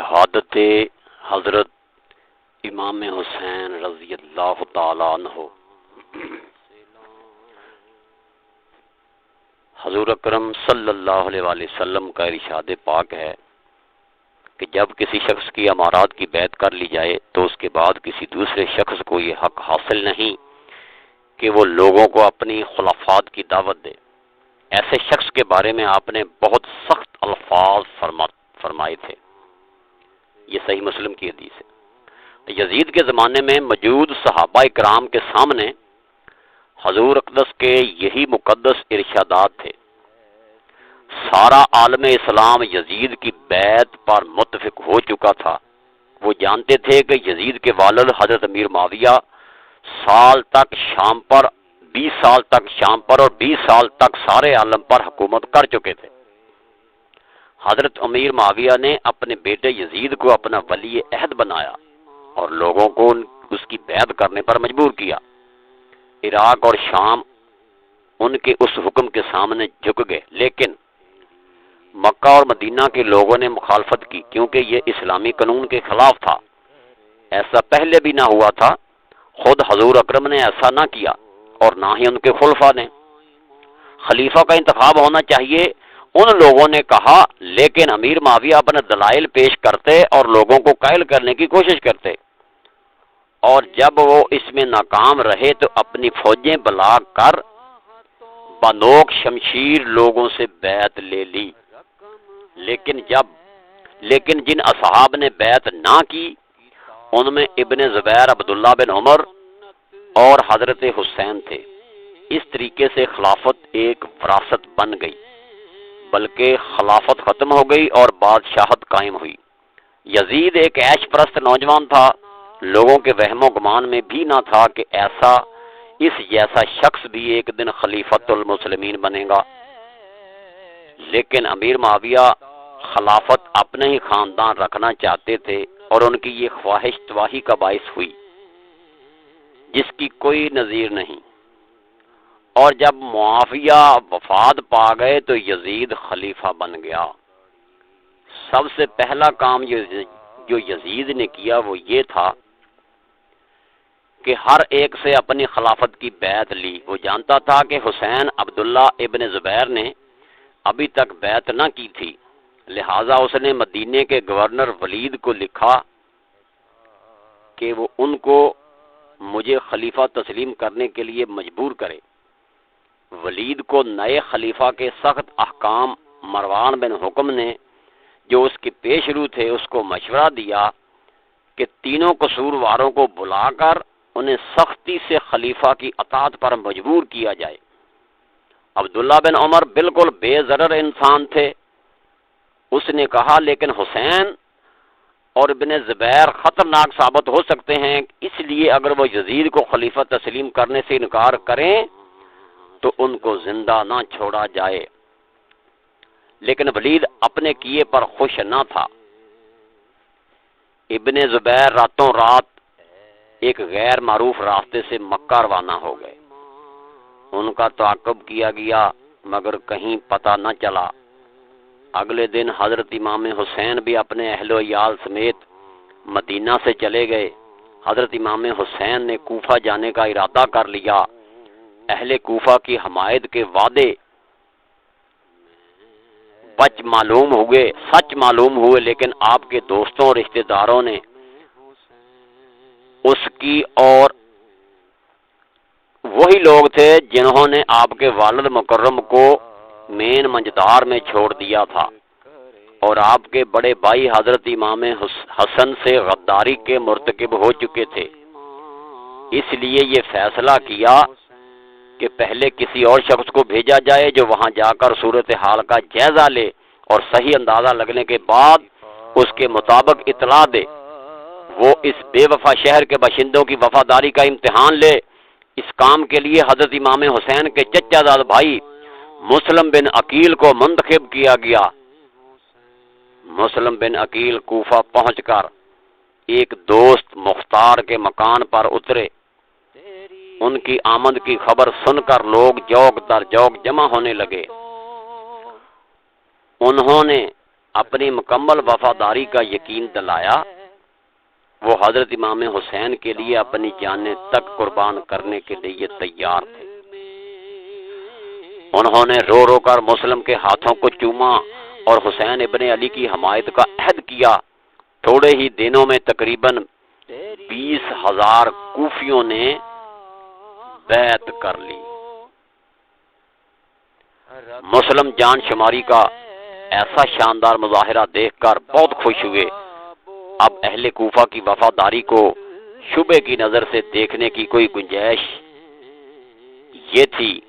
شہادت حضرت امام حسین رضی اللہ تعالی عنہ۔ حضور اکرم صلی اللہ علیہ وآلہ وسلم کا ارشاد پاک ہے کہ جب کسی شخص کی امارات کی بیعت کر لی جائے تو اس کے بعد کسی دوسرے شخص کو یہ حق حاصل نہیں کہ وہ لوگوں کو اپنی خلافات کی دعوت دے۔ ایسے شخص کے بارے میں آپ نے بہت سخت الفاظ فرمائے تھے۔ یہ صحیح مسلم کی حدیث ہے۔ یزید کے زمانے میں موجود صحابہ کرام کے سامنے حضور اقدس کے یہی مقدس ارشادات تھے۔ سارا عالم اسلام یزید کی بیعت پر متفق ہو چکا تھا۔ وہ جانتے تھے کہ یزید کے والد حضرت امیر معاویہ 20 سال تک شام پر اور 20 سال تک سارے عالم پر حکومت کر چکے تھے۔ حضرت امیر معاویہ نے اپنے بیٹے یزید کو اپنا ولی عہد بنایا اور لوگوں کو اس کی بیعت کرنے پر مجبور کیا۔ عراق اور شام ان کے اس حکم کے سامنے جھک گئے، لیکن مکہ اور مدینہ کے لوگوں نے مخالفت کی کیونکہ یہ اسلامی قانون کے خلاف تھا۔ ایسا پہلے بھی نہ ہوا تھا، خود حضور اکرم نے ایسا نہ کیا اور نہ ہی ان کے خلفاء نے۔ خلیفہ کا انتخاب ہونا چاہیے ان لوگوں نے کہا، لیکن امیر معاویہ اپنے دلائل پیش کرتے اور لوگوں کو قائل کرنے کی کوشش کرتے، اور جب وہ اس میں ناکام رہے تو اپنی فوجیں بلا کر بنوک شمشیر لوگوں سے بیعت لے لی۔ لیکن جن اصحاب نے بیعت نہ کی ان میں ابن زبیر عبداللہ بن عمر اور حضرت حسین تھے۔ اس طریقے سے خلافت ایک وراثت بن گئی، بلکہ خلافت ختم ہو گئی اور بادشاہت قائم ہوئی۔ یزید ایک عیش پرست نوجوان تھا، لوگوں کے وہم و گمان میں بھی نہ تھا کہ اس جیسا شخص بھی ایک دن خلیفۃ المسلمین بنے گا۔ لیکن امیر معاویہ خلافت اپنے ہی خاندان رکھنا چاہتے تھے اور ان کی یہ خواہش تباہی کا باعث ہوئی جس کی کوئی نظیر نہیں، اور جب معاویہ وفات پا گئے تو یزید خلیفہ بن گیا۔ سب سے پہلا کام جو یزید نے کیا وہ یہ تھا کہ ہر ایک سے اپنی خلافت کی بیعت لی۔ وہ جانتا تھا کہ حسین عبداللہ ابن زبیر نے ابھی تک بیعت نہ کی تھی، لہٰذا اس نے مدینے کے گورنر ولید کو لکھا کہ وہ ان کو مجھے خلیفہ تسلیم کرنے کے لیے مجبور کرے۔ ولید کو نئے خلیفہ کے سخت احکام مروان بن حکم نے جو اس کے پیش رو تھے اس کو مشورہ دیا کہ تینوں قصورواروں کو بلا کر انہیں سختی سے خلیفہ کی اطاعت پر مجبور کیا جائے۔ عبداللہ بن عمر بالکل بے ضرر انسان تھے۔ اس نے کہا لیکن حسین اور ابن زبیر خطرناک ثابت ہو سکتے ہیں، اس لیے اگر وہ یزید کو خلیفہ تسلیم کرنے سے انکار کریں تو ان کو زندہ نہ چھوڑا جائے۔ لیکن ولید اپنے کیے پر خوش نہ تھا۔ ابن زبیر راتوں رات ایک غیر معروف راستے سے مکہ روانہ ہو گئے۔ ان کا تعاقب کیا گیا مگر کہیں پتہ نہ چلا۔ اگلے دن حضرت امام حسین بھی اپنے اہل و عیال سمیت مدینہ سے چلے گئے۔ حضرت امام حسین نے کوفہ جانے کا ارادہ کر لیا۔ اہل کوفہ کی حمایت کے وعدے سچ معلوم ہوئے، لیکن آپ کے دوستوں اور رشتہ داروں نے اس کی، اور وہی لوگ تھے جنہوں نے آپ کے والد مکرم کو مین منجدار میں چھوڑ دیا تھا، اور آپ کے بڑے بھائی حضرت امام حسن سے غداری کے مرتکب ہو چکے تھے۔ اس لیے یہ فیصلہ کیا کہ پہلے کسی اور شخص کو بھیجا جائے جو وہاں جا کر صورتحال کا جائزہ لے اور صحیح اندازہ لگنے کے بعد اس کے مطابق اطلاع دے۔ وہ اس بے وفا شہر کے باشندوں کی وفاداری کا امتحان لے۔ اس کام کے لیے حضرت امام حسین کے چچا زاد بھائی مسلم بن عقیل کو منتخب کیا گیا۔ مسلم بن عقیل کوفہ پہنچ کر ایک دوست مختار کے مکان پر اترے۔ ان کی آمد کی خبر سن کر لوگ جوق در جوق جمع ہونے لگے۔ انہوں نے اپنی مکمل وفاداری کا یقین دلایا، وہ حضرت امام حسین کے لیے اپنی جانیں تک قربان کرنے کے لیے تیار تھے۔ انہوں نے رو رو کر مسلم کے ہاتھوں کو چوما اور حسین ابن علی کی حمایت کا عہد کیا۔ تھوڑے ہی دنوں میں تقریباً 20,000 کوفیوں نے بیعت کر لی۔ مسلم جان شماری کا ایسا شاندار مظاہرہ دیکھ کر بہت خوش ہوئے۔ اب اہل کوفہ کی وفاداری کو شبے کی نظر سے دیکھنے کی کوئی گنجائش یہ تھی،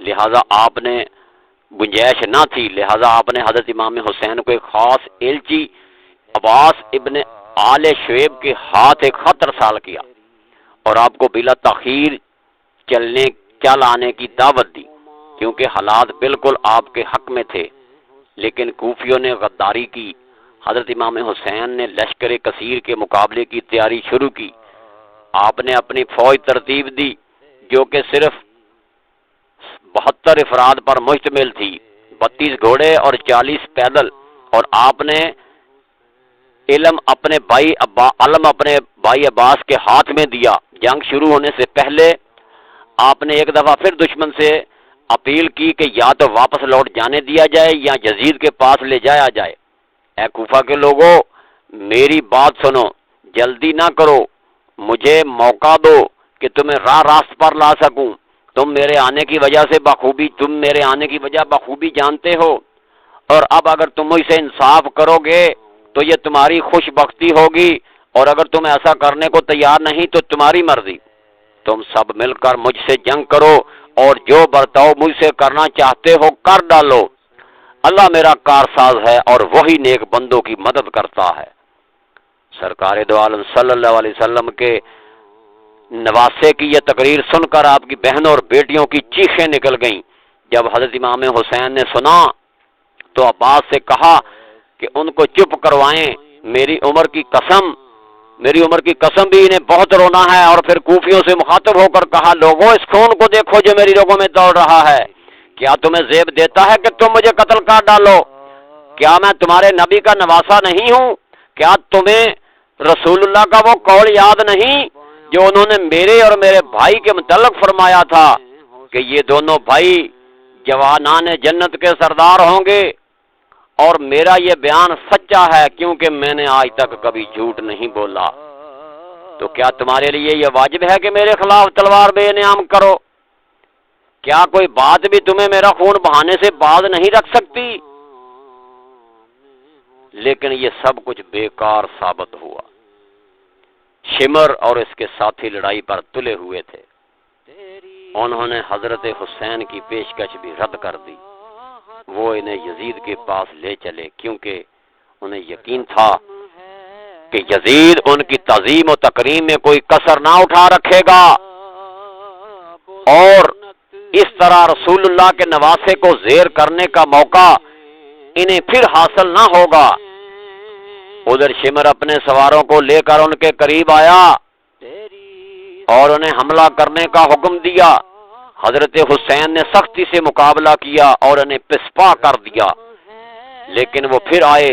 لہذا آپ نے حضرت امام حسین کو ایک خاص ایلچی عباس ابن آل شعیب کے ہاتھ ایک خط ارسال کیا اور آپ کو بلا تاخیر چل آنے کی دعوت دی، کیونکہ حالات بالکل آپ کے حق میں تھے۔ لیکن کوفیوں نے غداری کی۔ حضرت امام حسین نے لشکر کثیر کے مقابلے کی تیاری شروع کی۔ آپ نے اپنی فوج ترتیب دی جو کہ صرف 72 افراد پر مشتمل تھی، 32 گھوڑے اور 40 پیدل، اور آپ نے علم اپنے بھائی عباس کے ہاتھ میں دیا۔ جنگ شروع ہونے سے پہلے آپ نے ایک دفعہ پھر دشمن سے اپیل کی کہ یا تو واپس لوٹ جانے دیا جائے یا یزید کے پاس لے جایا جائے۔ اے کوفہ کے لوگوں، میری بات سنو، جلدی نہ کرو، مجھے موقع دو کہ تمہیں راست پر لا سکوں۔ تم میرے آنے کی وجہ بخوبی جانتے ہو، اور اب اگر تم مجھ سے انصاف کرو گے تو یہ تمہاری خوش بختی ہوگی، اور اگر تم ایسا کرنے کو تیار نہیں تو تمہاری مرضی۔ تم سب مل کر مجھ سے جنگ کرو اور جو برتاؤ مجھ سے کرنا چاہتے ہو کر ڈالو۔ اللہ میرا کارساز ہے اور وہی نیک بندوں کی مدد کرتا ہے۔ سرکار دو عالم صلی اللہ علیہ وسلم کے نواسے کی یہ تقریر سن کر آپ کی بہنوں اور بیٹیوں کی چیخیں نکل گئیں۔ جب حضرت امام حسین نے سنا تو عباس سے کہا کہ ان کو چپ کروائیں، میری عمر کی قسم بھی انہیں بہت رونا ہے۔ اور پھر کوفیوں سے مخاطب ہو کر کہا، لوگوں اس خون کو دیکھو جو میری رگوں میں دوڑ رہا ہے، کیا تمہیں زیب دیتا ہے کہ تم مجھے قتل کر ڈالو؟ کیا میں تمہارے نبی کا نواسا نہیں ہوں؟ کیا تمہیں رسول اللہ کا وہ قول یاد نہیں جو انہوں نے میرے اور میرے بھائی کے متعلق فرمایا تھا کہ یہ دونوں بھائی جوانان جنت کے سردار ہوں گے؟ اور میرا یہ بیان سچا ہے کیونکہ میں نے آج تک کبھی جھوٹ نہیں بولا۔ تو کیا تمہارے لیے یہ واجب ہے کہ میرے خلاف تلوار بے انعام کرو؟ کیا کوئی بات بھی تمہیں میرا خون بہانے سے باز نہیں رکھ سکتی؟ لیکن یہ سب کچھ بیکار ثابت ہوا۔ شمر اور اس کے ساتھی لڑائی پر تلے ہوئے تھے۔ انہوں نے حضرت حسین کی پیشکش بھی رد کر دی۔ وہ انہیں یزید کے پاس لے چلے کیونکہ انہیں یقین تھا کہ یزید ان کی تعظیم و تکریم میں کوئی کسر نہ اٹھا رکھے گا، اور اس طرح رسول اللہ کے نواسے کو زیر کرنے کا موقع انہیں پھر حاصل نہ ہوگا۔ ادھر شمر اپنے سواروں کو لے کر ان کے قریب آیا اور انہیں حملہ کرنے کا حکم دیا۔ حضرت حسین نے سختی سے مقابلہ کیا اور انہیں پسپا کر دیا، لیکن وہ پھر آئے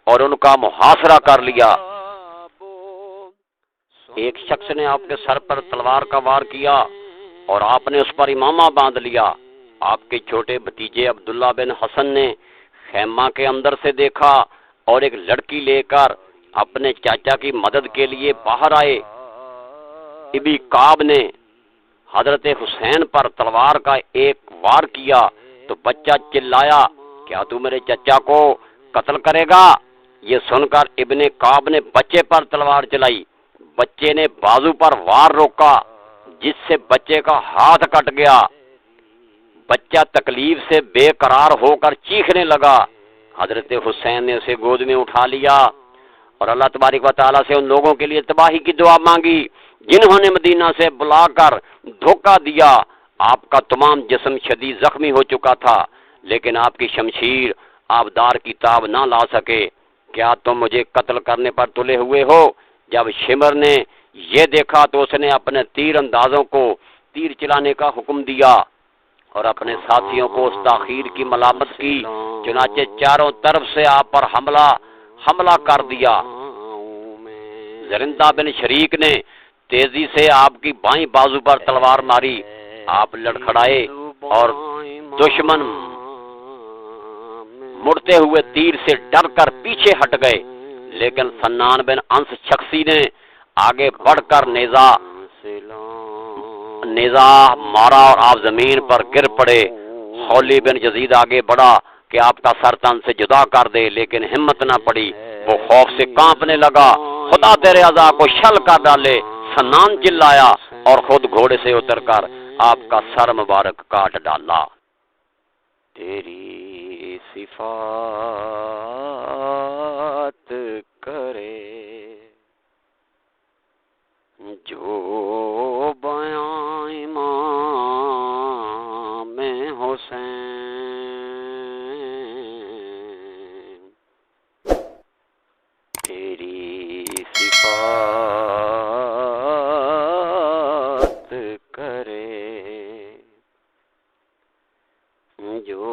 اور ان کا محاصرہ کر لیا۔ ایک شخص نے آپ کے سر پر تلوار کا وار کیا اور آپ نے اس پر امامہ باندھ لیا۔ آپ کے چھوٹے بھتیجے عبداللہ بن حسن نے خیمہ کے اندر سے دیکھا اور ایک لڑکی لے کر اپنے چاچا کی مدد کے لیے باہر آئے۔ ابی کعب نے حضرت حسین پر تلوار کا ایک وار کیا تو بچہ چلایا، کیا تو میرے چچا کو قتل کرے گا؟ یہ سن کر ابن کعب نے بچے پر تلوار چلائی۔ بچے نے بازو پر وار روکا جس سے بچے کا ہاتھ کٹ گیا۔ بچہ تکلیف سے بے قرار ہو کر چیخنے لگا۔ حضرت حسین نے اسے گود میں اٹھا لیا اور اللہ تبارک و تعالیٰ سے ان لوگوں کے لیے تباہی کی دعا مانگی جنہوں نے مدینہ سے بلا کر دھوکہ دیا۔ آپ کا تمام جسم شدید زخمی ہو چکا تھا، لیکن آپ کی شمشیر آبدار کی تاب نہ لا سکے۔ کیا تم مجھے قتل کرنے پر تلے ہوئے ہو؟ جب شمر نے یہ دیکھا تو اس نے اپنے تیر اندازوں کو تیر چلانے کا حکم دیا اور اپنے ساتھیوں کو اس تاخیر کی ملامت کی، چنانچہ چاروں طرف سے آپ پر حملہ کر دیا۔ زرندہ بن شریک نے تیزی سے آپ کی بائیں بازو پر تلوار ماری، آپ لڑکھڑائے اور دشمن مڑتے ہوئے تیر سے ڈر کر پیچھے ہٹ گئے، لیکن سنان بن انس شخصی نے آگے بڑھ کر نیزہ مارا اور آپ زمین پر گر پڑے۔ خولی بن یزید آگے بڑھا کہ آپ کا سر تن سے جدا کر دے، لیکن ہمت نہ پڑی، وہ خوف سے کانپنے لگا۔ خدا تیرے عزا کو شل کر ڈالے، سنان چلایا اور خود گھوڑے سے اتر کر آپ کا سر مبارک کاٹ ڈالا۔ تیری صفات کرے جو بیاں امام حسین، تیری صفات کرے جو